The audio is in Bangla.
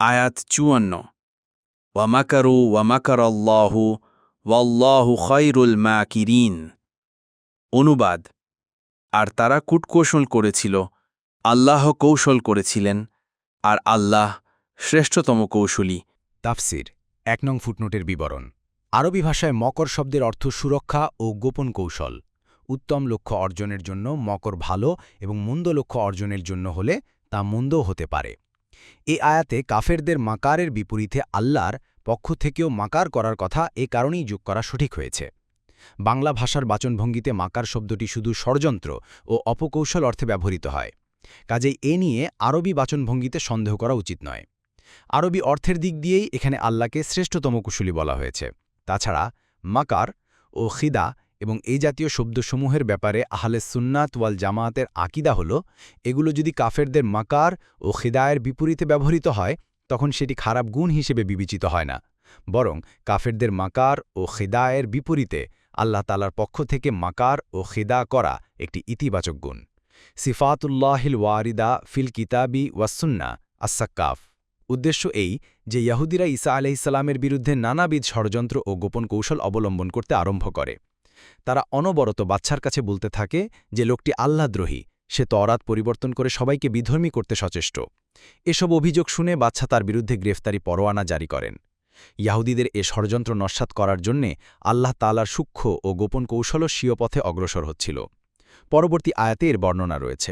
আয়াত ৫৪ ওয়ামাকারু ওয়ামাকারাল্লাহু ওয়াল্লাহু খায়রুল মাকিরিন। অনুবাদ: আর তারা কূটকৌশল করেছিল, আল্লাহ কৌশল করেছিলেন, আর আল্লাহ শ্রেষ্ঠতম কৌশলী। তাফসির ১ নং ফুটনোটের বিবরণ। আরবি ভাষায় মকর শব্দের অর্থ সুরক্ষা ও গোপন কৌশল। উত্তম লক্ষ্য অর্জনের জন্য মকর ভালো এবং মন্দ লক্ষ্য অর্জনের জন্য হলে তা মন্দও হতে পারে। এ আয়াতে কাফেরদের মাকারের বিপরীতে আল্লাহর পক্ষ থেকেও মাকার করার কথা এ কারণেই যোগ করা সঠিক হয়েছে। বাংলা ভাষার বাচনভঙ্গিতে মাকার শব্দটি শুধু ষড়যন্ত্র ও অপকৌশল অর্থে ব্যবহৃত হয়। কাজেই এ নিয়ে আরবি বাচনভঙ্গিতে সন্দেহ করা উচিত নয়। আরবি অর্থের দিক দিয়েই এখানে আল্লাহকে শ্রেষ্ঠতম কুশলী বলা হয়েছে। তাছাড়া মাকার ও খিদা এবং এই জাতীয় শব্দসমূহের ব্যাপারে আহলে সুন্নাত ওয়াল জামায়াতের আকিদা হল, এগুলো যদি কাফেরদের মাকার ও খিদায়ের বিপরীতে ব্যবহৃত হয় তখন সেটি খারাপ গুণ হিসেবে বিবেচিত হয় না, বরং কাফেরদের মাকার ও খিদায়ের বিপরীতে আল্লাহ তাআলার পক্ষ থেকে মাকার ও খিদা করা একটি ইতিবাচক গুণ। সিফাতুল্লাহিল ওয়ারিদা ফিল কিতাবি ওয়াসুন্না আস-সাক্কাফ। উদ্দেশ্য এই যে ইয়াহুদিরা ঈসা আলাইহিসসালামের বিরুদ্ধে নানাবিধ ষড়যন্ত্র ও গোপন কৌশল অবলম্বন করতে আরম্ভ করে। তারা অনবরত বাচ্চার কাছে বলতে থাকে যে লোকটি আল্লাহদ্রোহী, সে তওরাত পরিবর্তন করে সবাইকে বিধর্মী করতে সচেষ্ট। এসব অভিযোগ শুনে বাচ্চা তার বিরুদ্ধে গ্রেফতারি পরোয়ানা জারি করেন। ইয়াহুদিদের এ ষড়যন্ত্র নস্যাৎ করার জন্যে আল্লাহ তাআলার সূক্ষ্ম ও গোপন কৌশলও স্বীয় পথে অগ্রসর হচ্ছিল। পরবর্তী আয়াতে এর বর্ণনা রয়েছে।